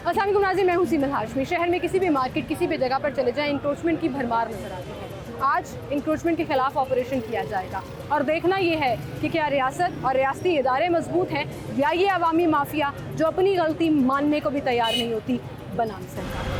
अस्सलाम वालेकुम नाज़रीन, मैं हूं सीमल हाशमी। शहर में किसी भी मार्केट, किसी भी जगह पर चले जाएं, इंक्रोचमेंट की भरमार नजर आती है। आज इंक्रोचमेंट के खिलाफ ऑपरेशन किया जाएगा और देखना ये है कि क्या रियासत और रियासती इदारे मजबूत हैं या ये अवामी माफिया जो अपनी गलती मानने को भी तैयार नहीं होती बनाम सरकार।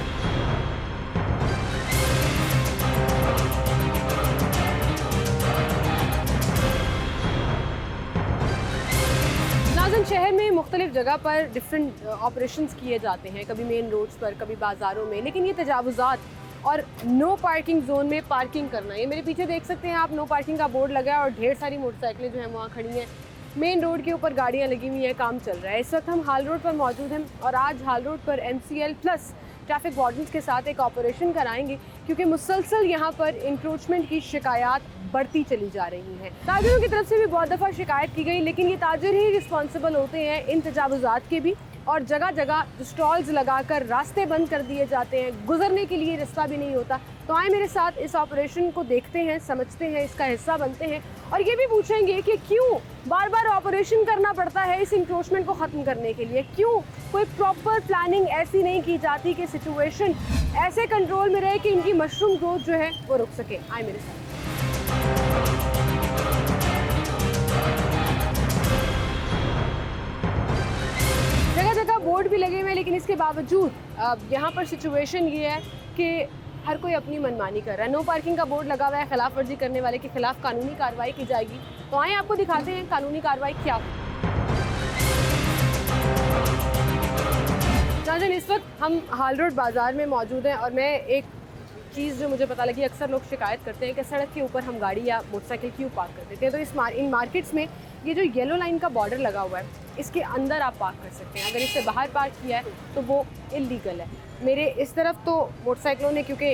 शहर में मुख्तलिफ जगह पर डिफरेंट ऑपरेशंस किए जाते हैं, कभी मेन रोड्स पर, कभी बाज़ारों में, लेकिन ये तजावुज़ात और नो पार्किंग जोन में पार्किंग करना, ये मेरे पीछे देख सकते हैं आप, नो पार्किंग का बोर्ड लगा है और ढेर सारी मोटरसाइकिलें जो हैं वहाँ खड़ी हैं। मेन रोड के ऊपर गाड़ियाँ लगी हुई हैं, काम चल रहा है। इस वक्त हम हाल रोड पर मौजूद हैं और आज हाल रोड पर MCL प्लस ट्रैफिक वार्डन्स के साथ एक ऑपरेशन कराएंगे क्योंकि मुसलसल यहाँ पर इंक्रोचमेंट की शिकायत बढ़ती चली जा रही हैं। ताजिरों की तरफ से भी बहुत दफ़ा शिकायत की गई, लेकिन ये ताजिर ही रिस्पॉन्सिबल होते हैं इन तजावुज़ात के भी, और जगह जगह स्टॉल्स लगाकर रास्ते बंद कर दिए जाते हैं, गुजरने के लिए रास्ता भी नहीं होता। तो आए मेरे साथ इस ऑपरेशन को देखते हैं, समझते हैं, इसका हिस्सा बनते हैं और ये भी पूछेंगे कि क्यों बार बार ऑपरेशन करना पड़ता है इस इंक्रोचमेंट को ख़त्म करने के लिए, क्यों कोई प्रॉपर प्लानिंग ऐसी नहीं की जाती कि सिचुएशन ऐसे कंट्रोल में रहे कि इनकी मशरूम ग्रोथ जो है वो रुक सके। आए मेरे साथ। जगह जगह बोर्ड भी लगे हुए हैं, लेकिन इसके बावजूद यहाँ पर सिचुएशन ये है कि हर कोई अपनी मनमानी कर रहा है। नो पार्किंग का बोर्ड लगा हुआ है, खिलाफ वर्जी करने वाले के खिलाफ कानूनी कार्रवाई की जाएगी। तो आए आपको दिखाते हैं कानूनी कार्रवाई क्या हो। नाज़रीन, इस वक्त हम हाल रोड बाज़ार में मौजूद हैं और मैं एक चीज़ जो मुझे पता लगी, अक्सर लोग शिकायत करते हैं कि सड़क के ऊपर हम गाड़ी या मोटरसाइकिल क्यों पार्क कर देते हैं। तो इन मार्केट्स में ये जो येलो लाइन का बॉर्डर लगा हुआ है, इसके अंदर आप पार्क कर सकते हैं। अगर इससे बाहर पार्क किया है तो वो इल्लीगल है। मेरे इस तरफ तो मोटरसाइकिलों ने, क्योंकि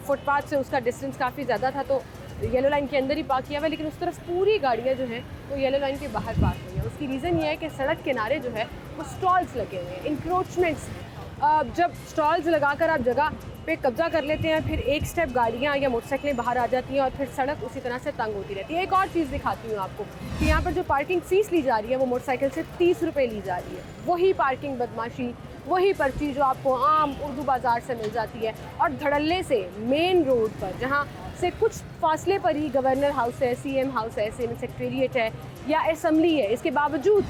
फुटपाथ से उसका डिस्टेंस काफ़ी ज़्यादा था, तो येलो लाइन के अंदर ही पार्क किया हुआ है, लेकिन उस तरफ पूरी गाड़ियाँ जो हैं वो येलो लाइन के बाहर पार्क हुई हैं। उसकी रीज़न ये है कि सड़क किनारे जो है वो स्टॉल्स लगे हुए हैं, इंक्रोचमेंट्स। जब स्टॉल्स लगाकर आप जगह पे कब्जा कर लेते हैं, फिर एक स्टेप गाड़ियाँ या मोटरसाइकिलें बाहर आ जाती हैं और फिर सड़क उसी तरह से तंग होती रहती है। एक और चीज़ दिखाती हूँ आपको कि यहाँ पर जो पार्किंग फ़ीस ली जा रही है वो मोटरसाइकिल से 30 रुपये ली जा रही है। वही पार्किंग बदमाशी, वही पर्ची जो आपको आम उर्दू बाज़ार से मिल जाती है। और धड़ल्ले से मेन रोड पर, जहाँ से कुछ फासले पर ही गवर्नर हाउस है, CM हाउस है, CM सेक्रेटेरिएट है या असम्बली है, इसके बावजूद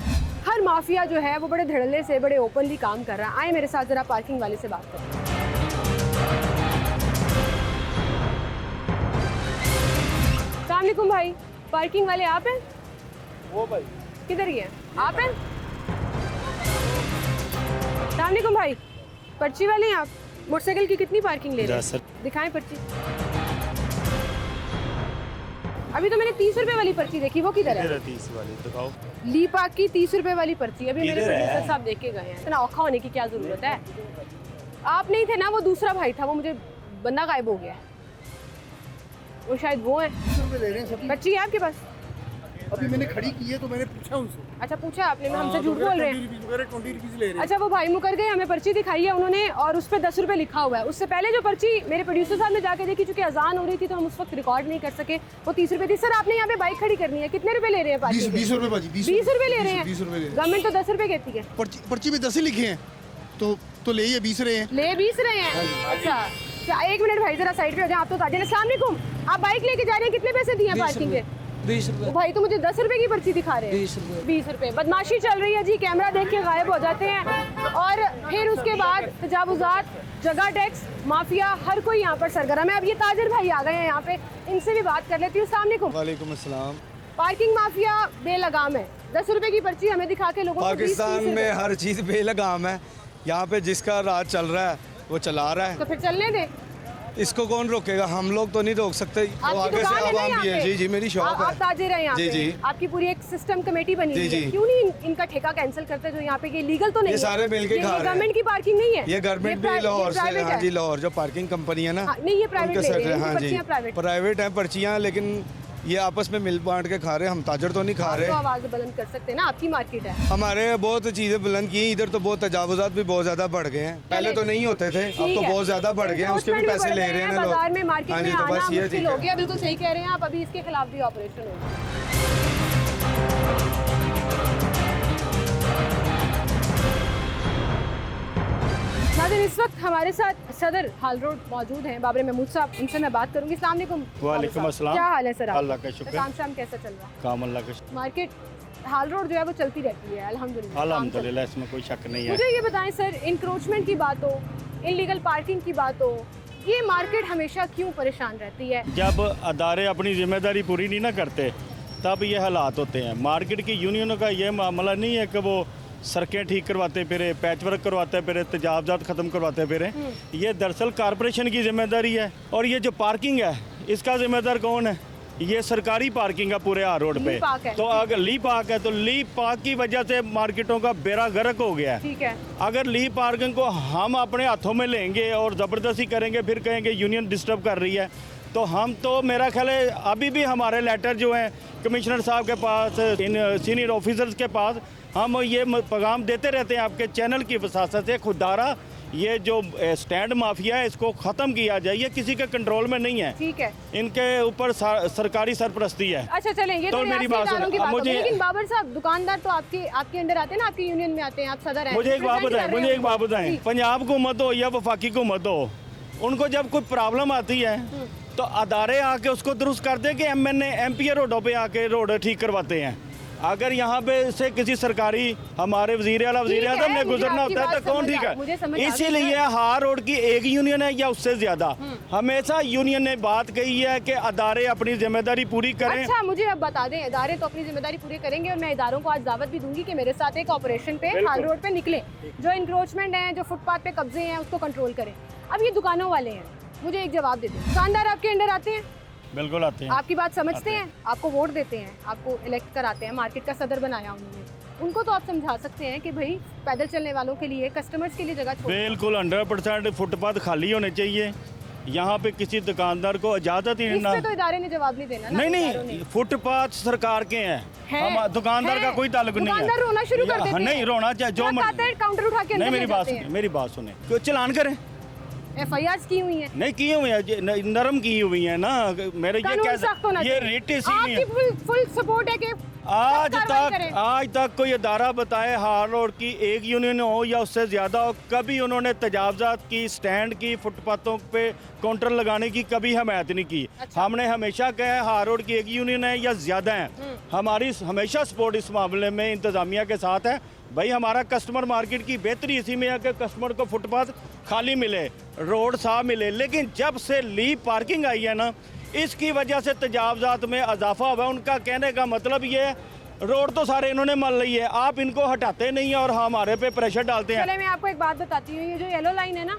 हर माफिया जो है वो बड़े धड़ल्ले से, बड़े ओपनली काम कर रहा है। आए मेरे साथ ज़रा पार्किंग वाले से बात करें। अस्सलामुअलैकुम भाई, पार्किंग वाले आप हैं? वो भाई किधर ही हैं? आप हैं? अस्सलामुअलैकुम भाई, पर्ची वाले हैं आप? मोटरसाइकिल की कितनी पार्किंग ले रहे हैं? दिखाएं पर्ची। अभी तो मैंने 30 रुपए वाली पर्ची देखी, वो किधर है? 30 वाली दिखाओ। ली पार्क की 30 रुपए वाली पर्ची अभी मेरे प्रोड्यूसर साहब देख के गए हैं। इतना औखा होने की क्या जरूरत है? आप नहीं थे ना, वो दूसरा भाई था, वो मुझे बंदा गायब हो गया है, वो शायद वो है। ले रहे हैं सब। पर्ची है आपके पास? अभी मैंने खड़ी की है तो मैंने पूछा उनसे। अच्छा, पूछा आपने? हमसे झूठ बोल रहे हैं। 20 रुपीज़ ले रहे हैं। अच्छा, वो भाई मुकर गए, हमें पर्ची दिखाई है उन्होंने और उस पर 10 रुपये लिखा हुआ है। उससे पहले जो पर्ची मेरे प्रोड्यूसर साहब ने जाके देखी, चूंकि अजान हो रही थी तो हम उस वक्त रिकॉर्ड नहीं कर सके, वो 30 रुपये थी। सर, आपने यहाँ पे बाइक खड़ी करनी है, कितने रुपए ले रहे हैं? 20 रुपये भाजी, 20 रुपये ले रहे हैं। 20 रुपये। गवर्नमेंट तो 10 रुपये कहती है। पर्ची में 10 ही लिखे हैं तो ले ये 20 रहे हैं। ले 20 रहे हैं? अच्छा, एक मिनट भाई, जरा साइड पे हो जाए। आप तो ताजिर। अस्सलाम वालेकुम, आप बाइक लेके जा रहे हैं, कितने पैसे दिए पार्किंग के? 20 रुपये। भाई तो मुझे 10 रुपए की पर्ची दिखा रहे हैं। 20 रुपये। 20 रुपये। बदमाशी चल रही है जी, कैमरा देख के गायब हो जाते हैं और फिर उसके बाद तजावुज़ात, जगह टैक्स, माफिया, हर कोई यहाँ पर सरगर्म है। अब ये ताजिर भाई आ गए हैं यहाँ पे, इनसे भी बात कर लेती हूँ। अस्सलाम वालेकुम। वालेकुम अस्सलाम। पार्किंग माफिया बेलगाम है, 10 रुपए की पर्ची हमें दिखा के लोगों को पाकिस्तान में हर चीज़ बेलगाम है। यहाँ पे जिसका राज चल रहा है वो चला रहा है, तो फिर चलने दे। इसको कौन रोकेगा? हम लोग तो नहीं रोक सकते। तो आपकी आगे से दुकान है ना आवाम यहाँ भी है। पे? जी जी, मेरी शॉप आप है। ताजिर हैं यहाँ जी, पे? जी। आपकी पूरी एक सिस्टम कमेटी बनी हुई जी, है, जी। क्यों नहीं इनका ठेका कैंसिल करते जो यहाँ पे? ये लीगल तो नहीं ये है। सारे मिलके खा रहे हैं। गवर्नमेंट की पार्किंग नहीं है, ये गवर्नमेंट भी लाहौर से, प्राइवेट हाँ है। जी, लाहौर जो पार्किंग कंपनी है ना, हाँ, नहीं, ये प्राइवेट उनके ले रहे सेट हैं, है। हाँ जी, पर्चियाँ प्राइवेट हैं पर्चियाँ, लेकिन ये आपस में मिल बांट के खा रहे हैं। हम ताजर तो नहीं खा आप रहे। तो आवाज़ बुलंद कर सकते हैं ना, आपकी मार्केट है। हमारे बहुत चीज़ें बुलंद की, इधर तो बहुत तजावुज़ात भी बहुत ज़्यादा बढ़ गए हैं। पहले तो नहीं होते थे, अब तो बहुत ज़्यादा बढ़ गए हैं। उसके भी पैसे ले रहे हैं लोग। बाजार में, मार्केट हाँ में जी, तो आना बस ये मुश्किल ठीक हो है। गया। बिल्कुल सही कह रहे हैं आप, अभी इसके खिलाफ भी ऑपरेशन होगा। इस वक्त हमारे साथ सदर हाल रोड मौजूद हैं बाबर महमूद साहब, इनसे मैं बात करूंगी। अस्सलाम वालेकुम। वालेकुम अस्सलाम। क्या हाल है सर? अल्लाह का शुक्र। काम शाम कैसा चल रहा है? काम अल्लाह का शुक्र। मार्केट हाल रोड जो है वो चलती रहती है अल्हम्दुलिल्लाह। अल्हम्दुलिल्लाह, इसमें कोई शक नहीं है। मुझे ये बताएं सर, इंक्रोचमेंट की बात हो, इलीगल पार्किंग की बात हो, ये मार्केट हमेशा क्यों परेशान रहती है? जब अदारे अपनी जिम्मेदारी पूरी नहीं ना करते तब ये हालात होते हैं। मार्केट की यूनियनों का ये मामला नहीं है कि वो सड़कें ठीक करवाते फिरे, पैच वर्क करवाते फिरे, तजावजात ख़त्म करवाते फिरे। ये दरअसल कॉरपोरेशन की जिम्मेदारी है। और ये जो पार्किंग है इसका जिम्मेदार कौन है? ये सरकारी पार्किंग है पूरे हाल रोड पे। ली पार्क है। तो अगर ली पार्क है तो ली पार्क की वजह से मार्केटों का बेड़ा गर्क हो गया है। ठीक है। अगर ली पार्किंग को हम अपने हाथों में लेंगे और ज़बरदस्ती करेंगे, फिर कहेंगे यूनियन डिस्टर्ब कर रही है, तो हम तो मेरा ख्याल है अभी भी हमारे लेटर जो हैं कमिश्नर साहब के पास, इन सीनियर ऑफिसर्स के पास, हम ये पैगाम देते रहते हैं आपके चैनल की वसासत से, खुदारा ये जो स्टैंड माफिया है इसको ख़त्म किया जाए। ये किसी के कंट्रोल में नहीं है। ठीक है। इनके ऊपर सरकारी सरपरस्ती है। अच्छा चलें, ये तो तो मेरी बात इदारों की बात हो गई, मुझे लेकिन बाबर साहब दुकानदार तो आपके अंडर आते हैं ना, आपकी यूनियन में आते हैं, आप सदर हैं। मुझे एक बात बताएं, मुझे एक बात बताएं, जी। पंजाब हुकूमत हो या वफाकी हुकूमत हो, उनको जब कोई प्रॉब्लम आती है तो अदारे आके उसको दुरुस्त कर दे कि MNA MP रोडों पे आके रोड ठीक करवाते हैं। अगर यहाँ पे से किसी सरकारी हमारे वजीर आला वजीर आज़म ने गुजरना होता है तो कौन ठीक है? इसीलिए हार रोड की एक यूनियन है या उससे ज्यादा, हमेशा यूनियन ने बात कही है कि अदारे अपनी जिम्मेदारी पूरी करें। अच्छा, मुझे अब बता दें, इदारे तो अपनी जिम्मेदारी पूरी करेंगे और मैं इदारों को आज दावत भी दूंगी कि मेरे साथ एक ऑपरेशन पे हाल रोड पे निकले, जो इंक्रोचमेंट है, जो फुटपाथ पे कब्जे हैं, उसको कंट्रोल करें। अब ये दुकानों वाले हैं, मुझे एक जवाब दे दें, दुकानदार आपके अंडर आते हैं? बिल्कुल आते हैं। आपकी बात समझते हैं, आपको वोट देते हैं, आपको इलेक्ट कराते हैं, मार्केट का सदर बनाया उन्होंने, उनको तो आप समझा सकते हैं कि भाई पैदल चलने वालों के लिए, कस्टमर्स के लिए जगह छोड़ो। बिल्कुल 100% फुटपाथ खाली होने चाहिए। यहाँ पे किसी दुकानदार को इजाजत ही इस ना। पे तो इदारे ने जवाब नहीं देना ना, नहीं इदारों ने। नहीं, फुटपाथ सरकार के हैं, हम दुकानदार का कोई ताल्लुक नहीं है। दुकानदार रोना शुरू कर देते हैं। नहीं रोना चाहिए, जो ट्रक आता है, काउंटर उठा के अंदर नहीं, ले मेरी बात जाते सुने, हैं। मेरी बात सुने, क्यों चलान करें? FIRs की हुई हैं, नहीं की हुई है, नरम की हुई है ना। मेरे ये कानून सख्त होना ये चाहिए। रेट ही नहीं आपकी है। फुल सपोर्ट है कि आज तक कोई अदारा बताए हाल रोड की एक यूनियन हो या उससे ज़्यादा हो, कभी उन्होंने तजावजात की, स्टैंड की, फुटपाथों पे काउंटर लगाने की कभी हमायत नहीं की। अच्छा। हमने हमेशा कहा है हाल रोड की एक यूनियन है या ज़्यादा है, हमारी हमेशा सपोर्ट इस मामले में इंतज़ामिया के साथ है। भाई हमारा कस्टमर मार्केट की बेहतरी इसी में है कि कस्टमर को फुटपाथ खाली मिले, रोड साफ मिले। लेकिन जब से ली पार्किंग आई है ना, इसकी वजह से तजावजात में इजाफा हुआ है। उनका कहने का मतलब ये है रोड तो सारे इन्होंने मान ली है, आप इनको हटाते नहीं है और हमारे पे प्रेशर डालते हैं। चले मैं आपको एक बात बताती हूँ, ये जो येलो लाइन है ना,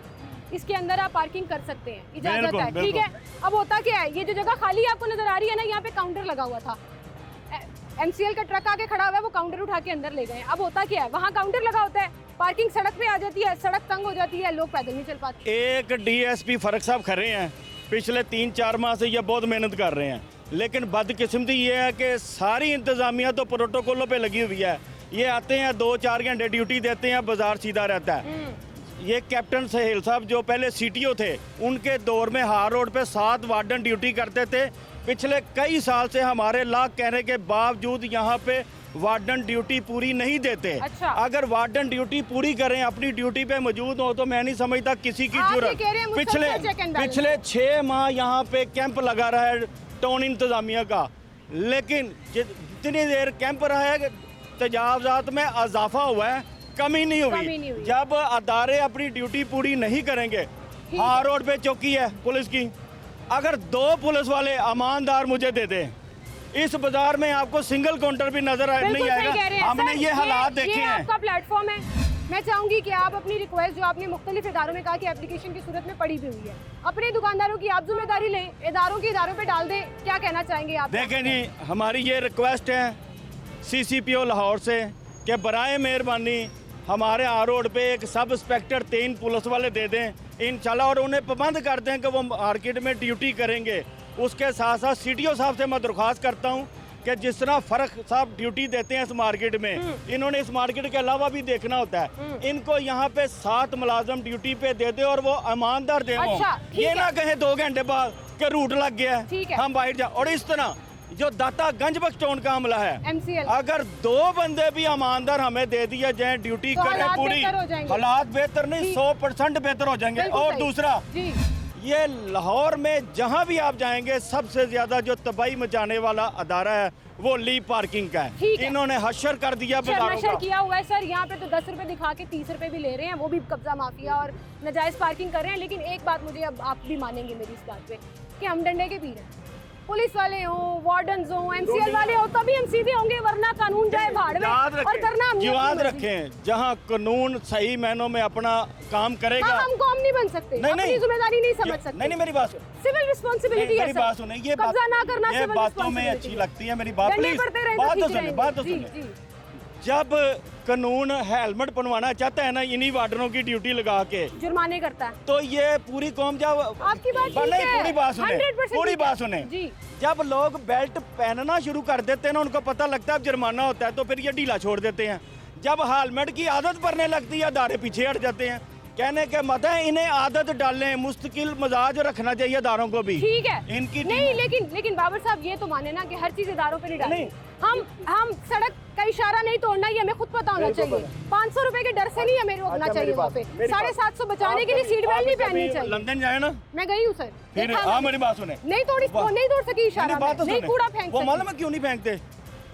इसके अंदर आप पार्किंग कर सकते हैं, इजाजत है, ठीक है। अब होता क्या है, ये जो जगह खाली आपको नजर आ रही है ना, यहाँ पे काउंटर लगा हुआ था, MCL का ट्रक आके खड़ा हुआ है, वो काउंटर उठा के अंदर ले गए। अब होता क्या है, वहाँ काउंटर लगा होता है, पार्किंग सड़क पे आ जाती है, सड़क तंग हो जाती है, लोग पैदल नहीं चल पाते। एक DSP फरक साहब खड़े हैं, पिछले 3-4 माह से ये बहुत मेहनत कर रहे हैं, लेकिन बदकिस्मती ये है कि सारी इंतजामिया तो प्रोटोकॉलों पे लगी हुई है। ये आते हैं 2-4 घंटे ड्यूटी देते हैं, बाजार सीधा रहता है। ये कैप्टन सहेल साहब जो पहले CTO थे, उनके दौर में हार रोड पे 7 वार्डन ड्यूटी करते थे। पिछले कई साल से हमारे लाख कहने के बावजूद यहाँ पे वार्डन ड्यूटी पूरी नहीं देते। अच्छा। अगर वार्डन ड्यूटी पूरी करें, अपनी ड्यूटी पे मौजूद हो, तो मैं नहीं समझता किसी की आप ये जरूरत। कह रहे हैं मुसलसल check and balance। पिछले 6 माह यहाँ पे कैंप लगा रहा है टाउन इंतजामिया का, लेकिन जितनी देर कैंप रहा है तजावजात में इजाफा हुआ है, कमी नहीं हुई। जब अदारे अपनी ड्यूटी पूरी नहीं करेंगे, हार रोड पे चौकी है पुलिस की, अगर 2 पुलिस वाले ईमानदार मुझे दे दें, इस बाजार में आपको सिंगल काउंटर भी नजर नहीं आएगा। हमने ये हालात देखे हैं। आपका प्लेटफॉर्म है, मैं चाहूंगी कि आप अपनी रिक्वेस्ट जो आपने मुख्तलिफ इदारों में कहा कि एप्लीकेशन की सूरत में पड़ी भी हुई है, अपने दुकानदारों की आप जिम्मेदारी लें, इदारों की इदारों पे डाल दें। क्या कहना चाहेंगे आप? देखें जी, हमारी ये रिक्वेस्ट है CCPO लाहौर से कि बराए मेहरबानी हमारे हार रोड पे एक सब इंस्पेक्टर 3 पुलिस वाले दे दें इंशाल्लाह, और उन्हें पाबंद कर दें कि वो मार्केट में ड्यूटी करेंगे। उसके साथ साथ CTO साहब से मैं दरख्वास्त करता हूँ कि जिस तरह फर्क साहब ड्यूटी देते हैं इस मार्केट में, इन्होंने इस मार्केट के अलावा भी देखना होता है। इनको यहाँ पे 7 मुलाजम ड्यूटी पे दे दे और वो ईमानदार दे। अच्छा, ये ना कहें 2 घंटे बाद कि रूट लग गया ठीक है, हम बाहर जा। और इस तरह जो दाता गंज बख्तौन का अमला है, MCL अगर 2 बंदे भी ईमानदार हमें दे दिया जाए, ड्यूटी तो करें हालात पूरी, बेहतर हो जाएंगे। हालात बेहतर नहीं 100% बेहतर हो जाएंगे। बिल्कुल और सही। दूसरा, जी ये लाहौर में जहां भी आप जाएंगे सबसे ज्यादा जो तबाही मचाने वाला अदारा है वो ली पार्किंग का ठीक है। इन्होंने हशर कर दिया बाजारों शर्मशर का। किया हुआ है सर। यहाँ पे तो 10 रुपए दिखा के 30 रुपए भी ले रहे हैं, वो भी कब्जा माफिया और नाजायज पार्किंग कर रहे हैं। लेकिन एक बात मुझे, अब आप भी मानेंगे मेरी इस बात पे, कि हम डंडे के पीर हैं। पुलिस वाले हो, वार्डन्स हो, MCL वाले हो, तभी हम सीधे होंगे, वरना कानून जाए भाड़ में। याद और करना हमने याद अपनी मर्जी। रखें, जहां कानून सही मायनों में अपना काम करेगा। हम कौम नहीं बन सकते, नहीं, अपनी नहीं। जिम्मेदारी नहीं समझ सकते। नहीं मेरी बात सुन, सिविल रिस्पॉन्सिबिलिटी है मेरी बात सुने, ये बात कब्जा ना करना ये सिविल बातों में responsibility अच्छी है। लगती है मेरी बात, डंडे प्लीज पड़ते रहें बात तो खींच सुने, रहेंगे। बात तो जी, सुने। जी। जब कानून हेलमेट बनवाना चाहता है ना इन्हीं वार्डनों की ड्यूटी लगा के, जुर्माने करता है। तो ये पूरी कौम जब आपकी बात ठीक नहीं, है। पूरी बात सुने, 100% पूरी ठीक है। बात सुने। जी जब लोग बेल्ट पहनना शुरू कर देते हैं ना, उनको पता लगता है अब जुर्माना होता है, तो फिर ये ढीला छोड़ देते हैं। जब हेलमेट की आदत पड़ने लगती है, अदारे पीछे हट जाते हैं। कहने के मत है इन्हें आदत डालें, मुस्तकिल मिजाज रखना चाहिए अदारों को भी। ठीक है, इनकी नहीं, लेकिन बाबर साहब ये तो माने ना कि हर चीज इदारों पे नहीं डालनी। नहीं। हम सड़क का इशारा नहीं तोड़ना, ये हमें खुद पता होना चाहिए। 500 रुपए के डर से नहीं हमें रोकना चाहिए वहाँ पे। 750 बचाने के लिए सीट बेल्ट नहीं पहननी चाहिए। लंदन जाए ना, मैं गई हूँ सर, फिर देखा हाँ मैंने। मेरी बात सुने, नहीं तोड़ सकी इशारा, बात तो नहीं सुने। कूड़ा फेंक वो सकी। मालूम है क्यों नहीं फेंकते?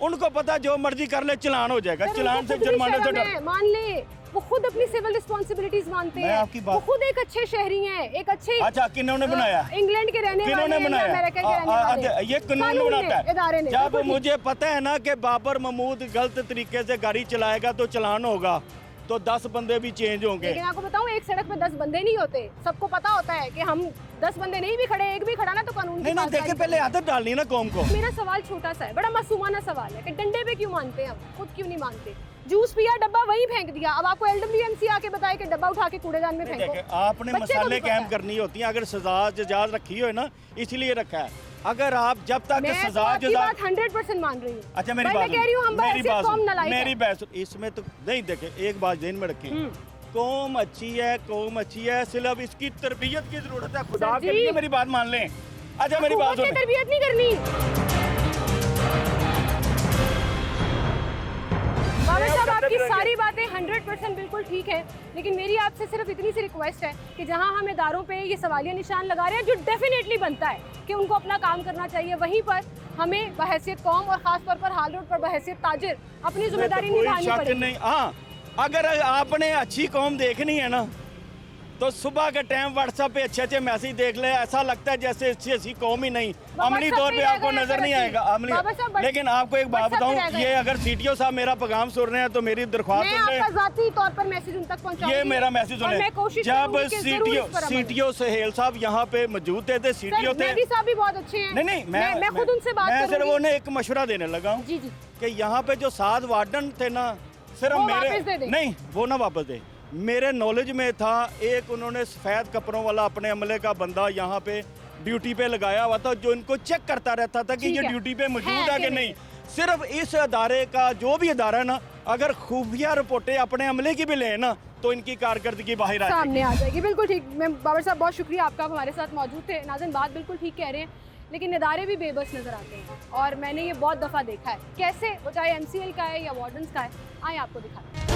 उनको पता जो मर्जी कर ले चलान हो जाएगा, सर, चलान उनको से खुद भी जुर्माने से शर्म डर। है, मान ले वो खुद अपनी सिविल रिस्पॉन्सिबिलिटीज मानते मैं हैं। आपकी बात- वो खुद एक अच्छे शहरी हैं, एक अच्छे अच्छा, किन्होंने बनाया? इंग्लैंड के रहने वाले किन्होंने हैं या बनाया? अमेरिका के रहने वाले? ये कानून बनाता है। इदारे ने। जब बिल्कुल ठीक। मुझे पता है ना कि बाबर महमूद गलत तरीके से गाड़ी चलाएगा तो चलान होगा, तो 10 बंदे भी चेंज होंगे। लेकिन आपको बताऊं, एक सड़क पे 10 बंदे नहीं होते। सबको पता होता है कि हम 10 बंदे नहीं भी खड़े, एक भी खड़ा ना तो कानून की नहीं पासदारी देखे, पहले आदत डालनी ना कौम को। मेरा सवाल छोटा सा है, बड़ा मासूमाना सवाल है कि डंडे पे क्यों मानते हैं हम, खुद क्यों नहीं मानते? जूस पिया, डब्बा वहीं फेंक दिया। अब आपको LWMC आके बताए कि डब्बा उठा के कूड़ेदान में फेंको। देखे, आपने बच्चे को मसाले भी पता कैम है। करनी होती हैं, अगर सजा जजाज रखी हो ना इसलिए रखा है। अगर आप जब तक मैं तो सजा आपकी जजा, बात 100% मान रही हूँ। अच्छा मेरी भाई, बात मैं कह रही हूँ हम मेरी ऐसी बात कौम सुन, नालायक मेरी है। बात सुन, इसमें तो नहीं देखे, एक बात ध्यान में रखें, कौम अच्छी है, कौम अच्छी है, सिर्फ इसकी तरबियत की जरूरत है। खुदा सर के जी। लिए मेरी बात मान लें। अच्छा मेरी बात हुकूमत ने सुन, तरबियत नहीं करनी। बाबर साहब, आपकी सारी बातें 100% बिल्कुल ठीक है, लेकिन मेरी आपसे सिर्फ इतनी सी रिक्वेस्ट है कि जहां हम इदारों पे ये सवालिया निशान लगा रहे हैं, जो डेफिनेटली बनता है कि उनको अपना काम करना चाहिए, वहीं पर हमें बहैसियत कौम और खास तौर पर हाल रोड पर बहैसियत ताजिर अपनी जिम्मेदारी कोई निभानी शक पड़ेगी। नहीं। हाँ, अगर आपने अच्छी कौम देखनी है ना, तो सुबह के टाइम व्हाट्सएप पे अच्छे अच्छे मैसेज देख ले, ऐसा लगता है जैसे अच्छी अच्छी कौम ही नहीं, अमली WhatsApp तौर पे पे रह आपको गए नजर नहीं हैं आएगा अमली। बाबा साहब, लेकिन आपको एक बात WhatsApp पे रह बताऊं, गए। ये अगर सीटीओ साहब मेरा पैगाम सुन रहे हैं तो मेरी दरख्वास्त मैं सुन आपका लें। जाती तौर पर मैसेज उन तक पहुंचाऊंगी। ये मेरा मैसेज और सुने, मैं कोशिश जब करूंगी कि जरूर इस पर अमल हो। सीटीओ सहेल साहब यहाँ पे मौजूद थे, सीटीओ सर, थे। मेहदी साहब भी बहुत अच्छे हैं। नहीं मैं खुद उनसे बात मैं सिर्फ करूंगी। उन्हें एक मशवरा देने लगा हूँ जी जी, कि यहाँ पे जो 7 वार्डन थे ना, सिर्फ वो मेरे वापस दे दें। नहीं, वो ना वापस दे, मेरे नॉलेज में था एक उन्होंने सफ़ेद कपड़ों वाला अपने अमले का बंदा यहाँ पे ड्यूटी पे लगाया हुआ था, जो इनको चेक करता रहता था कि ठीक ये है। ड्यूटी पे मौजूद है है कि कि नहीं। सिर्फ इस अदारे का, जो भी अदारा है ना, अगर खुफिया रिपोर्टें अपने अमले की भी लें ना, तो इनकी कारकर्दगी बाहर आ जाएगी। सामने आ जाएगी। बिल्कुल ठीक। मैं बाबर साहब, बहुत शुक्रिया आपका, आप हमारे साथ मौजूद थे। नाज़रीन, बात बिल्कुल ठीक कह रहे हैं, लेकिन इदारे भी बेबस नज़र आते हैं और मैंने ये बहुत दफ़ा देखा है। कैसे, वो चाहे MCL का है या वार्डन्स का है। आए आपको दिखाते हैं।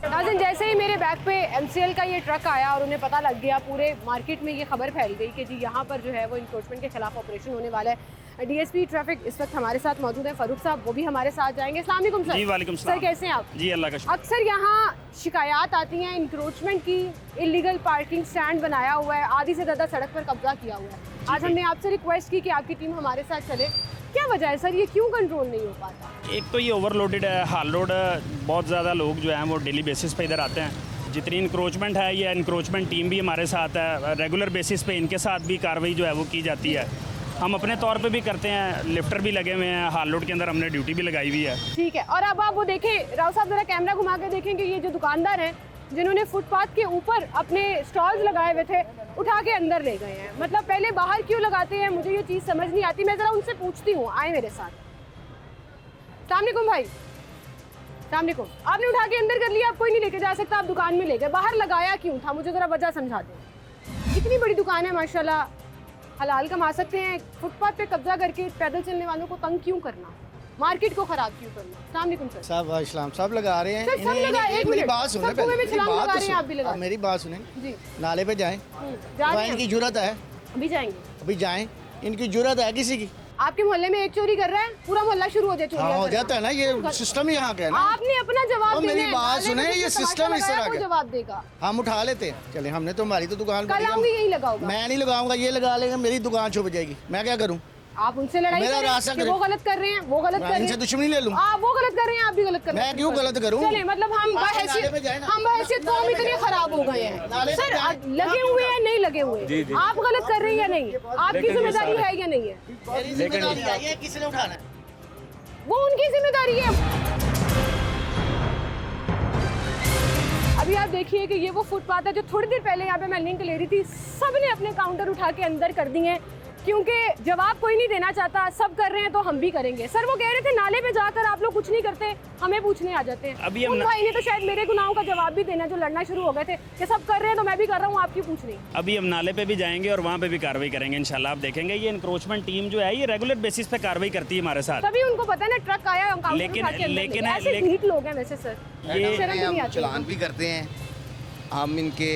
नाज़रीन, जैसे ही मेरे बैग पे MCL का ये ट्रक आया और उन्हें पता लग गया, पूरे मार्केट में ये खबर फैल गई कि जी यहाँ पर जो है वो इंक्रोचमेंट के खिलाफ ऑपरेशन होने वाला है। DSP ट्रैफिक इस वक्त हमारे साथ मौजूद है, फारूक साहब, वो भी हमारे साथ जाएंगे। अस्सलाम वालेकुम सर। जी वालेकुम सर, सलाम। कैसे हैं आप? जी अल्लाह का शुक्र। अक्सर यहाँ शिकायत आती हैं इंक्रोचमेंट की, इलीगल पार्किंग स्टैंड बनाया हुआ है, आधी से ज़्यादा सड़क पर कब्जा किया हुआ है। आज हमने आपसे रिक्वेस्ट की कि आपकी टीम हमारे साथ चले। क्या वजह है सर, ये क्यों कंट्रोल नहीं हो पाता? एक तो ये ओवरलोडेड है, हाल रोड, बहुत ज़्यादा लोग जो हैं वो डेली बेसिस पे इधर आते हैं। जितनी इंक्रोचमेंट है, ये इंक्रोचमेंट टीम भी हमारे साथ है, रेगुलर बेसिस पे इनके साथ भी कार्रवाई जो है वो की जाती है। हम अपने तौर पे भी करते हैं, लिफ्टर भी लगे हुए हैं, हाल रोड के अंदर हमने ड्यूटी भी लगाई हुई है। ठीक है। और अब आप वो देखें, राव साहब, ज़रा कैमरा घुमा के देखें कि ये जो दुकानदार हैं जिन्होंने फुटपाथ के ऊपर अपने स्टॉल्स लगाए हुए थे, उठा के अंदर ले गए हैं। मतलब पहले बाहर क्यों लगाते हैं, मुझे ये चीज़ समझ नहीं आती। मैं ज़रा उनसे पूछती हूँ, आए मेरे साथ। अस्सलाम वालेकुम भाई, वालेकुम। आपने उठा के अंदर कर लिया, आप कोई नहीं लेके जा सकता, आप दुकान में ले गए, बाहर लगाया क्यों था? मुझे ज़रा वजह समझा दें। इतनी बड़ी दुकान है माशाल्लाह, हलाल कमा सकते हैं, फुटपाथ पे कब्जा करके पैदल चलने वालों को तंग क्यों करना, मार्केट को खराब क्यों करना? अस्सलाम वालेकुम सर। सब इस्लाम सब लगा रहे हैं। सर, सब लगा, एक मेरी मिनट। बात सुने सब कुएं में छलांग लगा रहे हैं, आप भी लगा। मेरी बात सुने, जी नाले पे जाएं, जा रहे इनकी हैं, जरूरत है, अभी जाएंगे। अभी जाएं, इनकी जरूरत है किसी की। आपके मोहल्ले में एक चोरी कर रहा है, पूरा मोहल्ला शुरू हो जाए चोरी। हाँ हो जाता है ना, ये सिस्टम ही यहाँ का है ना। आपने अपना जवाब तो देना मेरी है, बात नाले सुने, में ये जिसने सिस्टम तमाशा इस तरह लगाया, का। वो जवाब देगा। हम उठा लेते हैं, चले हमने तो हमारी तो दुकान कल हम भी यही लगाऊंगा। मैं नहीं लगाऊंगा, ये लगा लेंगे, मेरी दुकान छुप जाएगी, मैं क्या करूँ? आप उनसे लड़ाई मेरा करें रास्ता कि करें। वो गलत कर रहे हैं, वो गलत कर मैं रहे इनसे हैं, दुश्मनी ले लूँ? आप वो गलत कर रहे हैं, आप भी गलत कर रहे हैं। मैं क्यों गलत करूँ? चले, मतलब हम आप नाले पे बहैसियत जाए ना। हम बहैसियत कौम इतने खराब हो गए हैं नाले पे सर, जाए। लगे हुए हैं नहीं लगे हुए, आप गलत कर रहे हैं या नहीं, आपकी जिम्मेदारी है या नहीं है? मेरी जिम्मेदारी है, ये किसी ने उठाना है? वो उनकी जिम्मेदारी है। अभी आप देखिए कि ये वो फुटपाथ है जो थोड़ी देर पहले यहाँ पे मैं लिंक ले रही थी, सबने अपने काउंटर उठा के अंदर कर दिए हैं, क्योंकि जवाब कोई नहीं देना चाहता, सब कर रहे हैं तो हम भी करेंगे। सर वो कह रहे थे नाले पे जाकर आप लोग कुछ नहीं करते, हमें पूछने आ जाते हैं। अभी हम उन भाई ने तो शायद मेरे गुनाहों का जवाब भी देना, जो लड़ना शुरू हो गए थे कि सब कर रहे हैं तो मैं भी कर रहा हूँ, आपकी पूछ नहीं। अभी हम नाले पे भी जाएंगे और वहाँ पे भी कार्रवाई करेंगे इंशाल्लाह। आप देखेंगे ये इंक्रोचमेंट टीम जो है ये रेगुलर बेसिस पे कार्रवाई करती है हमारे साथ। तभी उनको पता है ना, ट्रक आया, हम काउंटर लेकिन- उठा के अंदर ले लेकिन- गए। ऐसे लेकिन- ढीठ लोग हैं वैसे सर, ये- शर्म भी नहीं हम आती। चलान भी करते हैं, हम इनके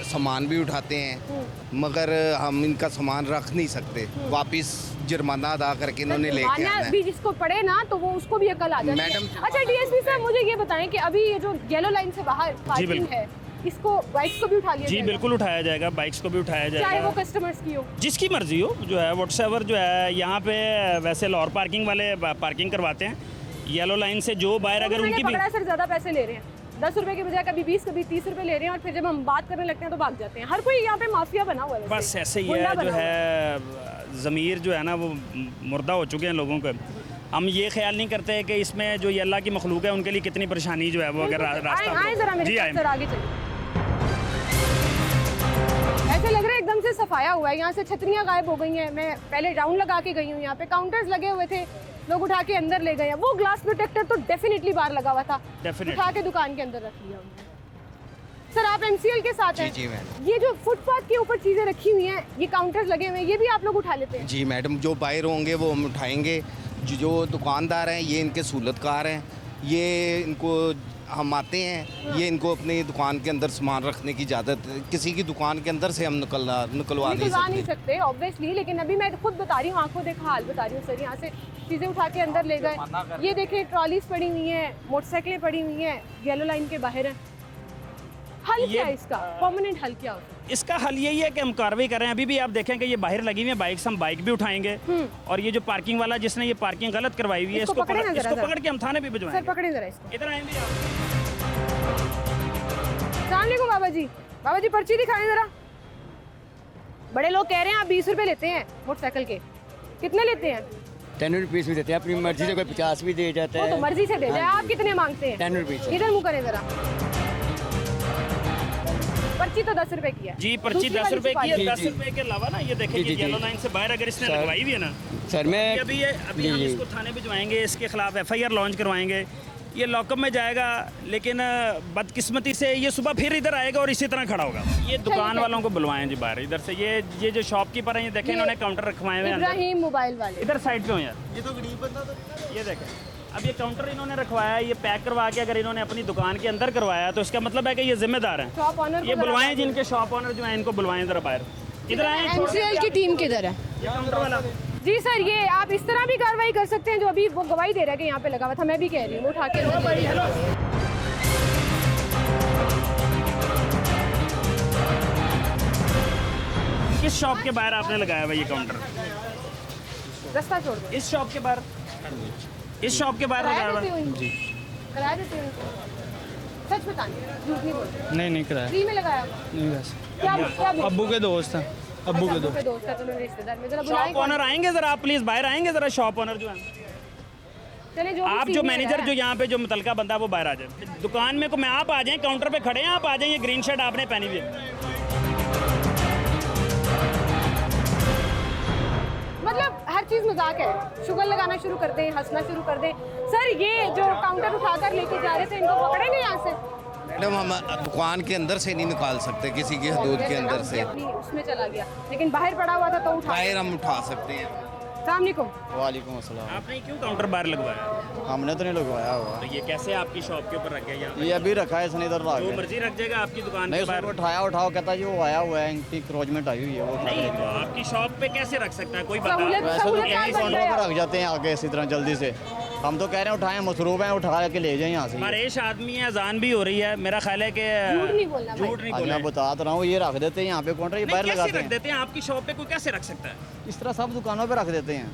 सामान भी उठाते हैं, मगर हम इनका सामान रख नहीं सकते, वापस जुर्माना अदा करके इन्होंने लेके जुर्माना आना है। भी जिसको पड़े ना तो वो उसको भी अकल आ जाती है। मैडम- अच्छा डीएसपी साहब मुझे ये बताएं कि अभी ये जो येलो लाइन से बाहर पार्किंग बिल्कुल। है, इसको बाइक्स को भी उठा लिया जी जाएगा? बिल्कुल उठाया जाएगा, बाइक्स को भी उठाया चाहे वो जाएगा, कस्टमर्स की हो। जिसकी मर्जी हो जो है व्हाट्सएवर जो है। यहाँ पे वैसे लाहौर पार्किंग वाले पार्किंग करवाते हैं, येलो लाइन से जो बाहर अगर मैंने उनकी भी पकड़ा सर ज्यादा पैसे ले रहे हैं, 10 रुपए के बजाय कभी 20 कभी 30 रुपए ले रहे हैं, और फिर जब हम बात करने लगते हैं तो भाग जाते हैं। हर कोई यहाँ पे माफिया बना हुआ है। बस ऐसे ही गुंडा है, जो बना हुआ है ज़मीर जो है ना वो मुर्दा हो चुके हैं लोगों के। हम ये ख्याल नहीं करते कि इसमें जो ये अल्लाह की मखलूक है उनके लिए कितनी परेशानी जो है वो अगर रास्ता आए जरा मेरे जी साथ आए सर, आगे चलिए। ऐसे लग रहा है एकदम से सफाया हुआ है, यहाँ से छतरियाँ गायब हो गई हैं। मैं पहले राउंड लगा के गई हूँ, यहाँ पे काउंटर्स लगे हुए थे, लोग उठा के अंदर ले गए हैं। वो ग्लास प्रोटेक्टर तो डेफिनेटली बाहर लगा हुआ था, Definitely. उठा के दुकान के अंदर रख लिया उन्होंने। सर आप एमसीएल के साथ हैं, जी मैडम। ये जो फुटपाथ के ऊपर चीजें रखी हुई हैं, ये काउंटर्स लगे हुए हैं, ये भी आप लोग उठा लेते हैं? जी मैडम, जो बाहर होंगे वो हम उठाएंगे, जो दुकानदार हैं ये इनके सहूलतकार हैं, ये इनको हम आते हैं, ये इनको अपनी दुकान के अंदर सामान रखने की इजाज़त, किसी की दुकान के अंदर से हम निकलवा नहीं निकलवा नहीं सकते। सकते ऑब्वियसली, लेकिन अभी मैं खुद बता रही हूँ, आंखों देखा हाल बता रही हूँ सर। यहाँ से चीज़ें उठा के अंदर ले गए, ये देखें ट्रॉलीज पड़ी हुई हैं, मोटरसाइकिलें पड़ी हुई हैं, येलो लाइन के बाहर हैं। हल क्या है इसका, परमानेंट हल क्या होता है? इसका हल यही है कि हम कार्रवाई करें। अभी भी आप देखें कि ये बाहर लगी हुई है बाइक्स, हम बाइक भी उठाएंगे, और ये जो पार्किंग वाला जिसने ये पार्किंग गलत करवाई हुई है इसको पकड़े ना जरा, इसको जरा। पकड़ के हम थाने भी सर भिजवाएंगे। पकड़े जरा इसको। इधर आएंगे आप। अस्सलामुअलैकुम बाबा जी पर्ची दिखाएं जरा। बड़े लोग कह रहे हैं आप 20 रुपए लेते हैं मोटरसाइकिल के, कितने लेते हैं? 10 रुपीज़ भी देते हैं, अपनी मर्जी से कोई 50 भी दे जाता वो तो है। मर्जी से दे जाए, आप कितने मांगते हैं? 10 रुपीज़। इधर मुँह करें जरा। पर्ची तो 10 रुपए की है जी पर्ची दूसरी 10 वाली रुपए की है। छुपा 10 दी। रुपए के अलावा ना ये देखें जी, कि जी, येलो जी। लाइन से बाहर अगर इसने सर, लगवाई हुई है ना, सर मैं अभी जी, हम जी। इसको थाने भिजवाएंगे, इसके खिलाफ एफआईआर लॉन्च करवाएंगे, ये लॉकअप में जाएगा। लेकिन बदकिस्मती से ये सुबह फिर इधर आएगा और इसी तरह खड़ा होगा। ये दुकान वालों को बुलवाएं जी बाहर, इधर से ये जो शॉपकीपर हैं ये देखें, इन्होंने काउंटर रखवाए हुए हैं अंदर। इब्राहिम मोबाइल वाले। इधर साइड पे हो यार, ये तो गरीब बंदा तो ये देखें। अब ये काउंटर इन्होंने रखवाया है, ये पैक करवा के अगर इन्होंने अपनी दुकान के अंदर करवाया तो इसका मतलब है कि ये जिम्मेदार हैं। शॉप ऑनर को ये जरा बुलवाएं बात जिनके शॉप ऑनर जो हैं इनको बुलवाएं जरा बाहर। इधर आए एमसीएल की टीम किधर है? ये काउंटर वाला। जी सर, ये आप इस तरह भी कार्रवाई कर सकते हैं, जो अभी वो गवाही दे रहा है कि यहाँ पे लगा हुआ था, मैं भी कह रही हूँ, वो उठा के अंदर ले गए। किस शॉप के बाहर आपने लगाया हुआ ये काउंटर? रास्ता छोड़ दो। इस शॉप के बाहर, इस शॉप के बाहर लगाया किराया हुआ देते हो इनको? किराया देते हो इनको? सच बताना, झूठ नहीं बोलते। नहीं कराया फ्री में लगाया हुआ? नहीं बस क्या क्या अब्बू के दोस्त हैं, अब्बू के दोस्त। दोस्त है, तो मेरे रिश्तेदार में जरा बुलाएं। शॉप ऑनर आएंगे जरा, आप प्लीज बाहर आएंगे जरा, शॉप ऑनर जो है चले जो आप जो मैनेजर जो यहाँ पे जो मुतलका बंदा है वो बाहर आ जाए दुकान में को मैं आप आ जाएं, काउंटर पे खड़े हैं, आप आ जाएं, ये ग्रीन शर्ट आपने पहनी हुई है। मतलब हर चीज़ मजाक है, शुगर लगाना शुरू कर दें, हंसना शुरू कर दें। सर ये जो काउंटर उठाकर लेके जा रहे थे इनको पकड़ेंगे यहाँ से? मैडम हम दुकान के अंदर से नहीं निकाल सकते, किसी की हदूद के अंदर से। अपनी उसमें चला गया, लेकिन बाहर पड़ा हुआ था तो उठा। बाहर हम उठा सकते हैं। अस्सलाम वालेकुम। वालेकुम अस्सलाम। आपने क्यों काउंटर बार लगवाया? हमने तो नहीं लगवाया हुआ, तो ये कैसे आपकी शॉप के ऊपर रख गया यहाँ? ये अभी रखा है, इसने इधर रख जो गया। मर्जी रख जाएगा आपकी दुकान नहीं के बाहर? उसको उठाओ कहता जी वो आया हुआ है, इनकी क्रोचमेंट आई हुई है वो। नहीं, तो आपकी शॉप पे कैसे रख सकता है कोई बंदा? वैसे तो सहूलत यही बन काउंटर गया। पर रख जाते हैं आगे इसी तरह जल्दी से। हम तो कह रहे हैं उठाएं, मसरूफ हैं, उठा के ले जाएं यहाँ से। परेश आदमी है, अजान भी हो रही है, मेरा ख्याल है कि झूठ नहीं बोलना भाई। झूठ नहीं आज बोलना मैं बता तो रहा हूँ, ये रख देते हैं यहाँ पे काउंटर, ये नहीं, बाहर कैसे लगाते रख हैं। देते हैं? आपकी शॉप पे कोई कैसे रख सकता है? इस तरह सब दुकानों पे रख देते हैं।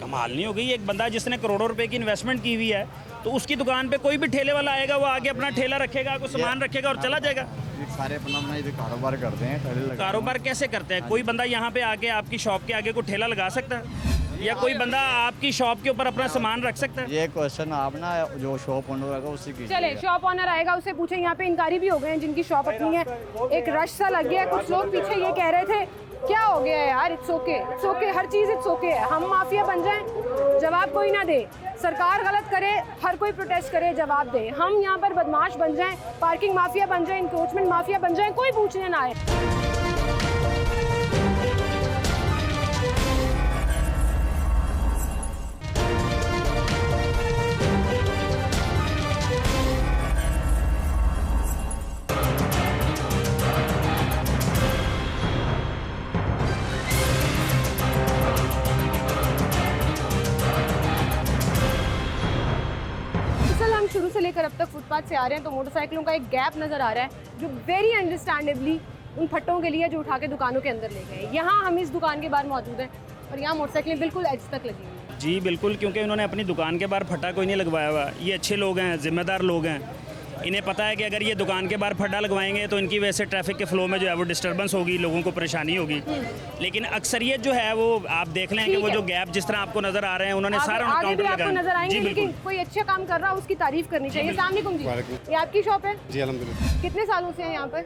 कमाल नहीं हो गई? एक बंदा जिसने करोड़ों रुपए की इन्वेस्टमेंट की हुई है, तो उसकी दुकान पे कोई भी ठेले वाला आएगा, वो आगे अपना ठेला रखेगा, कोई सामान रखेगा और चला जाएगा। ये सारे अपना ये कारोबार करते हैं, ठेले लगाते हैं। कारोबार कैसे करते हैं? कोई बंदा यहाँ पे आके आपकी शॉप के आगे कोई ठेला लगा सकता है? या कोई बंदा आपकी शॉप के ऊपर अपना सामान रख सकता है? ये क्वेश्चन आप ना जो शॉप ओनर होगा उससे कीजिए। चले शॉप ऑनर आएगा उससे पूछे। यहाँ पे इनकारी भी हो गए हैं जिनकी शॉप अपनी है, एक रश सा लग गया है। कुछ लोग पीछे ये कह रहे थे क्या हो गया है यार, it's okay, it's okay, her cheese it's okay है। हम माफिया बन जाएं, जवाब कोई ना दे। सरकार गलत करे, हर कोई प्रोटेस्ट करे, जवाब दे। हम यहाँ पर बदमाश बन जाएं, पार्किंग माफिया बन जाएं, इंक्रोचमेंट माफिया बन जाएं, कोई पूछने ना आए। हम शुरू से लेकर अब तक फुटपाथ से आ रहे हैं तो मोटरसाइकिलों का एक गैप नज़र आ रहा है जो वेरी अंडरस्टैंडेबली उन फट्टों के लिए जो उठा के दुकानों के अंदर ले गए। यहाँ हम इस दुकान के बाहर मौजूद हैं और यहाँ मोटरसाइकिलें बिल्कुल एज तक लगी हुई हैं। जी बिल्कुल, क्योंकि उन्होंने अपनी दुकान के बाहर फटा कोई नहीं लगवाया हुआ। ये अच्छे लोग हैं, जिम्मेदार लोग हैं। इन्हें पता है कि अगर ये दुकान के बाहर फड्डा लगवाएंगे तो इनकी वजह से ट्रैफिक के फ्लो में जो है वो डिस्टर्बेंस होगी, लोगों को परेशानी होगी। लेकिन अक्सरियत जो है वो आप देख लें कि वो जो गैप जिस तरह आपको नज़र आ रहे हैं, उन्होंने सारा आगे भी काउंटर आपको नजर लगाया। आएंगे, जी लेकिन बिल्कुल। कोई अच्छा काम कर रहा है उसकी तारीफ करनी चाहिए। अस्सलाम वालेकुम जी, ये आपकी शॉप है? जी अलहमदिल्ला। कितने सालों से है यहाँ पर?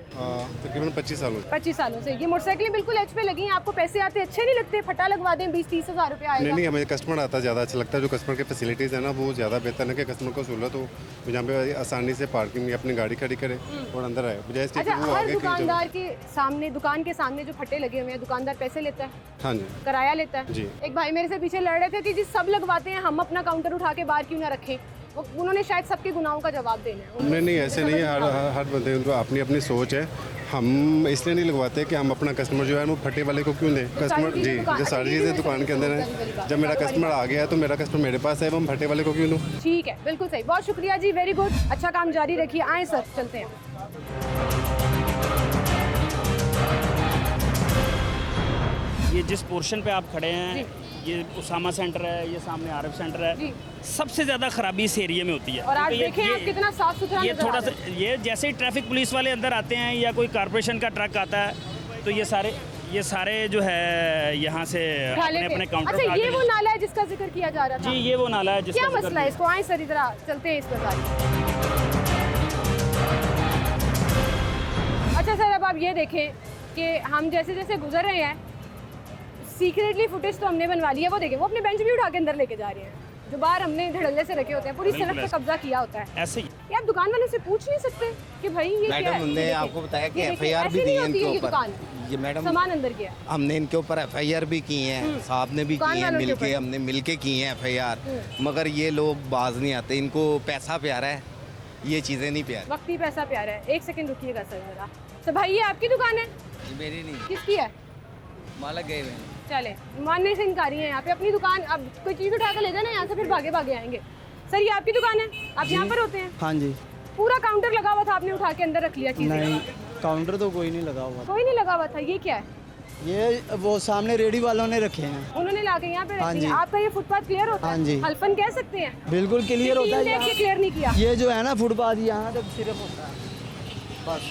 तकरीबन 25 सालों 25 सालों से। ये मोटरसाइकिलें बिल्कुल एच पे लगी हैं, आपको पैसे आते अच्छे नहीं लगते? फटा लगवा दें 20-30 हज़ार रुपये आएगा। नहीं, हमें कस्टमर आता ज़्यादा अच्छा लगता है। जो कस्टमर के फैसिलिटीज़ है ना वो ज़्यादा बेहतर है कि कस्टमर को सहूलत हो, जहाँ पे आसानी से पार्किंग में अपनी गाड़ी खड़ी करे और अंदर आए, बजाय इसके अच्छा, कि वो हर आगे दुकानदार के सामने, दुकान के सामने जो फटे लगे हुए हैं, दुकानदार पैसे लेता है, हाँ जी किराया लेता है? जी। एक भाई मेरे से पीछे लड़ रहे थे कि जी सब लगवाते हैं, हम अपना काउंटर उठा के बाहर क्यों ना रखें। उन्होंने शायद सबके गुनाहों का जवाब देना है। नहीं ऐसे नहीं है, हर बंदे उनको अपनी अपनी सोच है। हम इसलिए नहीं लगवाते कि हम अपना कस्टमर जो है वो फटे वाले को क्यों दें। कस्टमर जी जो सारी चीज़ें दुकान के अंदर है, जब मेरा कस्टमर आ गया है तो मेरा कस्टमर मेरे पास है, वो हम फटे वाले को क्यों दूँ। ठीक है, बिल्कुल सही, बहुत शुक्रिया जी, वेरी गुड, अच्छा काम जारी रखिए। आए सर, चलते हैं। ये जिस पोर्शन पे आप खड़े हैं, ये उसामा सेंटर है, ये सामने आरफ सेंटर जी। है। सबसे ज़्यादा खराबी इस एरिया में होती है। और आज क्योंकि देखें आप कितना साफ सुथरा ये नजर आ थोड़ा रहा सा है। ये जैसे ही ट्रैफिक पुलिस वाले अंदर आते हैं या कोई कारपोरेशन का ट्रक आता है तो ये सारे जो है यहाँ से ख्याले अपने पे। काउंटर अच्छा, पे ये आके- वो नाला है जिसका जिक्र किया जा रहा था? जी ये वो नाला है जिसका क्या जिक्र मसला है इसको? आए सर इधर चलते हैं इस पर सारी। अच्छा सर, अब आप ये देखें कि हम जैसे जैसे गुजर रहे हैं, सीक्रेटली फुटेज तो हमने बनवा लिया। वो देखें, वो अपने बेंच भी उठा के अंदर लेके जा रहे हैं, जो बाहर हमने धड़ल्ले से रखे होते हैं, पूरी बिल्कुल सड़क पे ऐसे। कब्जा किया होता है। ऐसे ही ये आप दुकान वाले से पूछ नहीं सकते कि भाई ये क्या मैडम है? हमने ये आपको देखिए, बताया कि ये देखिए, FIR भी ऐसी दी नहीं है होती इनके ये ऊपर। दुकान। ये मैडम सामान अंदर गया। हमने इनके ऊपर FIR भी की हैं, साहब ने भी दुकान की हैं, वालों के मिलके ऊपर। हमने मिलके की हैं FIR, मगर ये लोग बाज नहीं आते। इनको पैसा प्यारा है, ये चीज़ें नहीं प्यारी। वक्ती पैसा प्यारा है। एक सेकंड रुकिएगा सर जरा। तो भाई ये आपकी दुकान है? मेरी नहीं, किसकी है? मालक गए हुए हैं। चले, मानने से इनकारी है यहाँ पे। अपनी दुकान, अब कोई चीज़ उठा कर ले जाना यहाँ से, फिर भागे भागे आएंगे। सर ये आपकी दुकान है, आप यहाँ पर होते हैं? हाँ जी। पूरा काउंटर लगा हुआ था, आपने उठा के अंदर रख लिया चीज़ें? नहीं, काउंटर तो कोई नहीं लगा हुआ। कोई नहीं लगा हुआ था। ये क्या है? ये वो सामने रेडी वालों ने रखे हैं। उन्होंने ला के यहाँ पे रख हाँ दिया। जी। आपका ये फुटपाथ क्लियर होता है? हाँ जी। हल्फन कह सकते हैं? बिल्कुल क्लियर होता है। देख के क्लियर नहीं किया। ये जो है ना फुटपाथ, यहाँ तक सिर्फ होता है बस,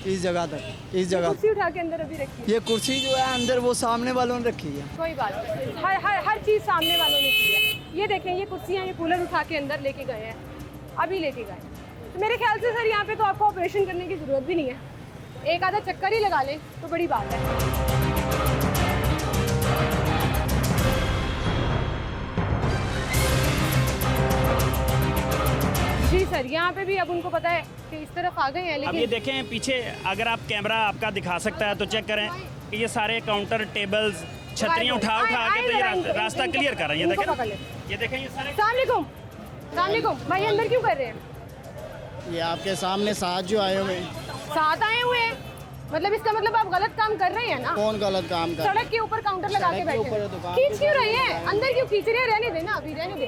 इस जगह तक, इस जगह। कुर्सी उठा के अंदर अभी रखी है। ये कुर्सी जो है अंदर वो सामने वालों ने रखी है। कोई बात नहीं, हर चीज़ सामने वालों ने की है। ये देखें, ये कुर्सियाँ, ये कूलर उठा के अंदर लेके गए हैं, अभी लेके गए। तो मेरे ख्याल से सर यहाँ पे तो आपको ऑपरेशन करने की ज़रूरत भी नहीं है, एक आधा चक्कर ही लगा लें तो बड़ी बात है। जी सर, यहाँ पे भी अब उनको पता है कि इस तरफ आ गए हैं, अब लेकिन ये देखें पीछे, अगर आप कैमरा आपका दिखा सकता है तो चेक करें कि ये सारे काउंटर, टेबल्स, छतरियाँ उठा के तो ये रास्ता क्लियर कर रहे हैं। इनको पकड़ ले। ये देखें ये सारे सलामकुम भाई, अंदर क्यों कर रहे हैं? ये आपके सामने साथ जो आए हुए हैं। साथ आए हुए हैं, मतलब इसका मतलब आप गलत काम कर रहे हैं ना। कौन गलत काम कर सड़क के ऊपर काउंटर लगा के सड़क के बैठे ऊपर हैं। दुकान खींच पे क्यों रहे हैं? अंदर क्यों खींच रहे हैं? रहने देना, अभी रहने दे।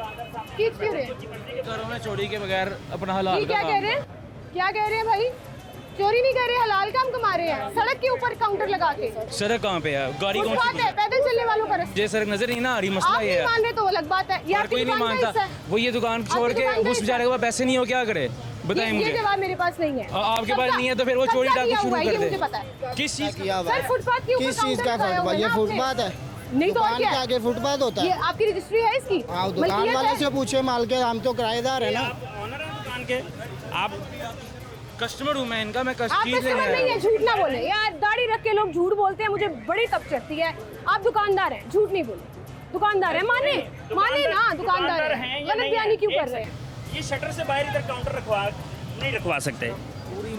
खींच क्यों रहे हैं? घरों में चोरी के बगैर अपना हलाल ये क्या कह रहे हैं? क्या कह रहे हैं भाई? चोरी नहीं कर रहे, हलाल काम कमा रहे हैं सड़क के ऊपर काउंटर लगा के। सड़क कहाँ पे है? गाड़ी कौन फुटपाथ सी? है, पैदल चलने वालों का रास्ता। ये सड़क नजर नहीं ना आ रही, मसला आप ये नहीं है। मान रहे तो अलग बात है। ये हर आपकी कोई नहीं दुकान का मानता। हिस्सा है। वो ये दुकान छोड़ आपकी के दुकान का उस हिस्सा बेचारे के पास पैसे नहीं हो, क्या करे? बताएं ये मुझे। जवाब मेरे पास नहीं है। आपके पास नहीं है तो फिर वो चोरी कब्जा डाकू किया शुरू हुआ है, कर ये दे। मुझे पता है। किस चीज किया हुआ सर है? फुटपाथ के ऊपर किस चीज का काउंटर लगाया फुटपाथ? ये हुआ है ना फुटपाथ है? आपने। नहीं तो और दुकान क्या के है? आगे फुटपाथ होता ये है? आपकी रजिस्ट्री है इसकी? हाँ, दुकान मलकियत वाले है? से पूछे, मालकिन हम तो किराएदार है ना। आप ऑनर हैं दुकान के, आप कस्टमर हूँ मैं इनका, मैं आप चीज कस्टमर नहीं है, झूठ ना बोले यार। दाढ़ी रख के लोग झूठ बोलते हैं, मुझे बड़ी तप चढ़ती है। आप दुकानदार हैं, झूठ नहीं बोले। दुकानदार है, माने ना, दुकानदार है। या गलत नहीं बयानी है? क्यों एक कर रहे हैं? सेकंड। ये शटर से बाहर इधर काउंटर नहीं रखवा सकते। पूरी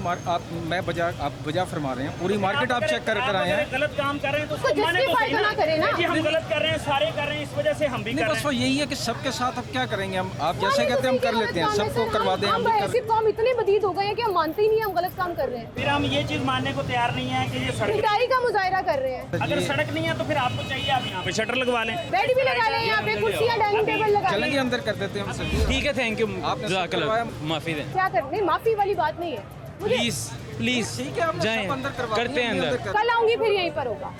आप वजह फरमा रहे हैं, पूरी मार्केट आप चेक कर आए हैं। गलत काम कर रहे हैं तो उसको उसको माने तो justify सही तो ना करें ना। जी हम गलत कर रहे हैं, सारे कर रहे हैं, इस वजह से हम भी नहीं, कर बस रहे वो हैं। यही है कि सबके साथ अब क्या करेंगे हम? आप जैसे माने तो कहते हैं हम सही कर कि लेते हैं, गलत काम है, सबको सर। करवा दें, हम हम भी ऐसे कर। कौम इतने बदीद हो गए हैं कि हम मानते ही नहीं, हम गलत काम कर रहे हैं। फिर हम ये चीज मानने को तैयार नहीं है कि ये सड़क, पिटाई का मुजाहरा कर रहे हैं। अगर सड़क नहीं है तो फिर आपको चाहिए आप यहाँ पे शटर लगवा लें। बेड भी लगा लें, यहाँ पे कुर्सियाँ, डाइनिंग टेबल लगा चलेंगे लें। अंदर कर देते हैं हमसे। ठीक है, थैंक यू। आपने जज़ाकल्लाह, माफी दें क्या कर? नहीं, माफी वाली बात नहीं है। मुझे प्लीज प्लीज। ठीक है, हमने जाएं, सब अंदर करवा करते दिए, हैं हम अंदर। कर- कल आऊंगी, फिर यहीं पर होगा।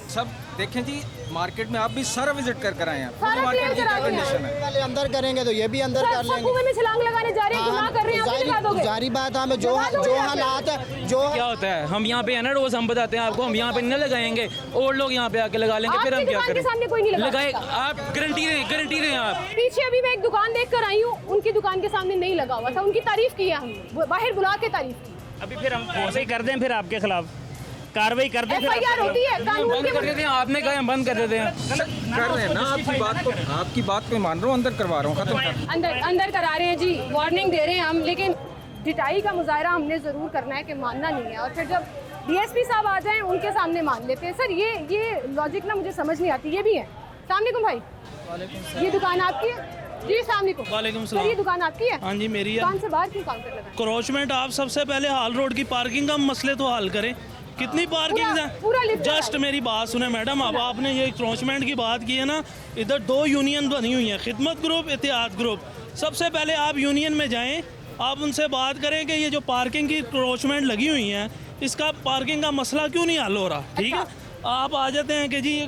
सब देखें जी, मार्केट में आप भी सारा विजिट कर आए हैं। सारा पूरी मार्केट की clear करा क्या दिया। कंडीशन है? वाले अंदर करेंगे तो ये भी अंदर कर सब लेंगे। कुएं में छलांग लगाने जा रहे हैं, गुनाह कर रहे हैं, आप भी लगा दोगे। जारी बात है, हमें जो लगा दोगे जो आप। हालात है, जो क्या होता है, हम यहाँ पे है ना, रोज हम बताते हैं आपको, हम यहाँ पे नहीं लगाएंगे और लोग यहाँ पे आके लगा लेंगे, फिर हम आपकी क्या दुकान के करें? सामने कोई नहीं लगा लगाए, सकता। आप गारंटी दें आप। पीछे अभी मैं एक दुकान देख कर आई हूँ, उनकी दुकान के सामने नहीं लगा हुआ था। उनकी तारीफ की है हमने, बाहर बुला के तारीफ की। अभी फिर हम ऐसे ही कर दें, फिर आपके खिलाफ कार्रवाई कर दें। फिर FIR होती है कानून बंद के कर देते हैं, आपने कहा हम बंद कर देते हैं। कर रहे हैं ना, आपकी बात को मान रहा हूँ, अंदर करवा रहा हूँ, खत्म कर। अंदर करा रहे हैं जी, वार्निंग दे रहे हैं हम, लेकिन पिटाई का मुजाहरा हमने ज़रूर करना है कि मानना नहीं है। और फिर जब DSP साहब आ जाएं, उनके सामने मान लेते हैं। सर ये लॉजिक ना मुझे समझ नहीं आती। ये भी है। सलामकुम भाई, ये दुकान आपकी है जी? सलामकुम। वालेकुम सर, ये दुकान आपकी है? हाँ जी, मेरी है। दुकान से बाहर क्यों काउंटर लगा? क्रोचमेंट आप सबसे पहले हाल रोड की पार्किंग का मसले तो हल करें। कितनी पार्किंग पूरा लिफ्ट है? जस्ट लगा। मेरी बात सुने मैडम, अब आपने ये क्रोचमेंट की बात की है ना, इधर 2 यूनियन बनी हुई हैं, खिदमत ग्रुप, इतिहाद ग्रुप। सबसे पहले आप यूनियन में जाएं, आप उनसे बात करें कि ये जो पार्किंग की क्रोचमेंट लगी हुई हैं, इसका पार्किंग का मसला क्यों नहीं हल हो रहा? ठीक है, आप आ जाते हैं कि जी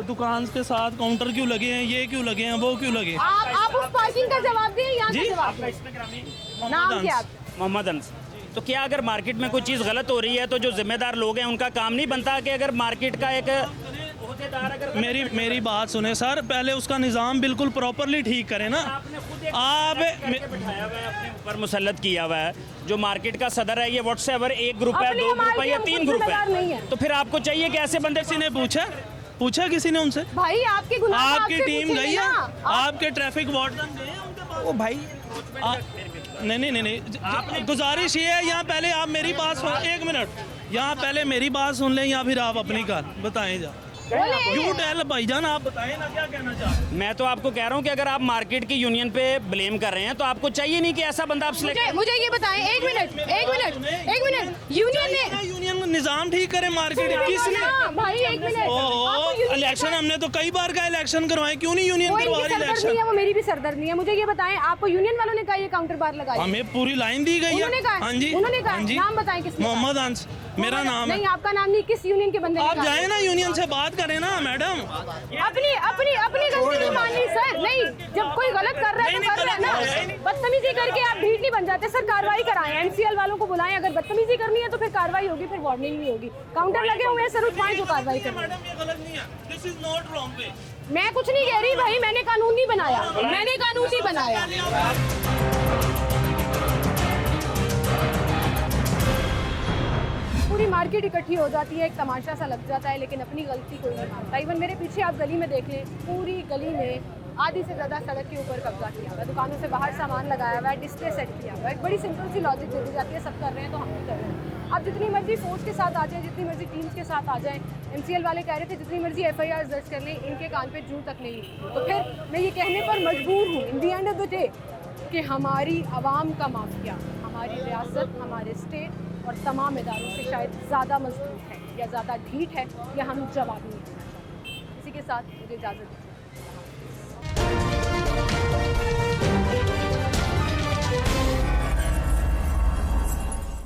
दुकान के साथ काउंटर क्यों लगे हैं, ये क्यों लगे हैं, वो क्यों लगे हैं। आप उस पार्किंग का जवाब दें, यहाँ का जी? जवाब दें। नाम क्या आपका? मोहम्मद अंस। तो क्या अगर मार्केट में कोई चीज़ गलत हो रही है तो जो जिम्मेदार लोग हैं उनका काम नहीं बनता कि अगर मार्केट का एक ओहदेदार अगर मेरी बात सुने सर, पहले उसका निज़ाम बिल्कुल प्रॉपरली ठीक करें ना। आप बिठाया हुआ है, अपने ऊपर मुसल्लत किया हुआ है, जो मार्केट का सदर है, ये व्हाट्सएवर 1 ग्रुप है, अपने 2 ग्रुप है या हमारे 3 ग्रुप जिम्मेदार नहीं है, है। तो फिर आपको चाहिए कि ऐसे बंदे किसी ने पूछा किसी ने उनसे? भाई आपके गुनाह आपकी आपसे टीम पूछेंगे गई है? ना। आपके ट्रैफिक वार्डन गए हैं उनके पास? ओ भाई, नहीं, गुजारिश ये है, यहाँ पहले आप मेरी बात सुन, 1 मिनट, यहाँ पहले मेरी बात सुन लें या फिर आप अपनी बात बताएं। यू टेल भाईजान, आप बताएं ना क्या कहना चाहते हैं। मैं तो आपको कह रहा हूँ कि अगर आप मार्केट की यूनियन पे ब्लेम कर रहे हैं तो आपको चाहिए नहीं कि ऐसा बंदा आप सिलेक्ट। मुझे ये बताएं, एक मिनट, यूनियन ने यूनियन निजाम ठीक करे मार्केट। किसने? भाई एक मिनट, ओहो, इलेक्शन हमने तो कई बार का इलेक्शन करवाए, क्यों नहीं यूनियन कोई करवा इनकी रही सरदर्दी इलेक्शन? है, वो मेरी भी सरदर्दी है। मुझे ये बताएं, आपको यूनियन वालों ने कहा ये काउंटर बार लगाया? हमें पूरी लाइन दी गई उन्होंने कहा? है। हाँ जी, उन्होंने कहा? हाँ जी। नाम बताएं किसने कहा? मोहम्मद अंस मेरा नाम है। नहीं, आपका नाम नहीं, किस यूनियन के बंदे ने आप कहा? जाए ना, यूनियन से बात करें ना मैडम। अपनी गलती नहीं माननी सर। नहीं, जब कोई गलत कर रहा है तो कर रहा है ना। बदतमीजी करके आप भीड़ नहीं बन जाते सर। कार्रवाई कराएं, MCL वालों को बुलाएं। अगर बदतमीजी करनी है तो फिर कार्रवाई होगी, फिर वार्निंग भी होगी। काउंटर लगे हुए हैं सर, उठवाएं जो कार्रवाई करें। मैडम ये गलत नहीं है, this is not wrong way. मैं कुछ नहीं कह रही भाई, मैंने कानून नहीं बनाया, मैंने कानून नहीं बनाया। पूरी मार्केट इकट्ठी हो जाती है, एक तमाशा सा लग जाता है, लेकिन अपनी गलती कोई नहीं मानता। इवन मेरे पीछे आप गली में देख लें, पूरी गली में आधी से ज़्यादा सड़क के ऊपर कब्जा किया हुआ है, दुकानों से बाहर सामान लगाया हुआ है, डिस्प्ले सेट किया हुआ है। एक बड़ी सिंपल सी लॉजिक दे दी जाती है, सब कर रहे हैं तो हम भी कर रहे हैं। आप जितनी मर्जी फोर्स के साथ आ जाएं, जितनी मर्जी टीम्स के साथ आ जाएं, MCL वाले कह रहे थे जितनी मर्जी FIR दर्ज कर लें, इनके कान पे जूं तक नहीं। तो फिर मैं ये कहने पर मजबूर हूँ इन दी एंड ऑफ द डे कि हमारी आवाम का माफिया हमारी रियासत, हमारे स्टेट और तमाम इदारों से शायद ज़्यादा मजबूत है या ज़्यादा ढीठ है या हम जवाब नहीं देना चाहते। इसी के साथ मुझे इजाज़त दीजिए।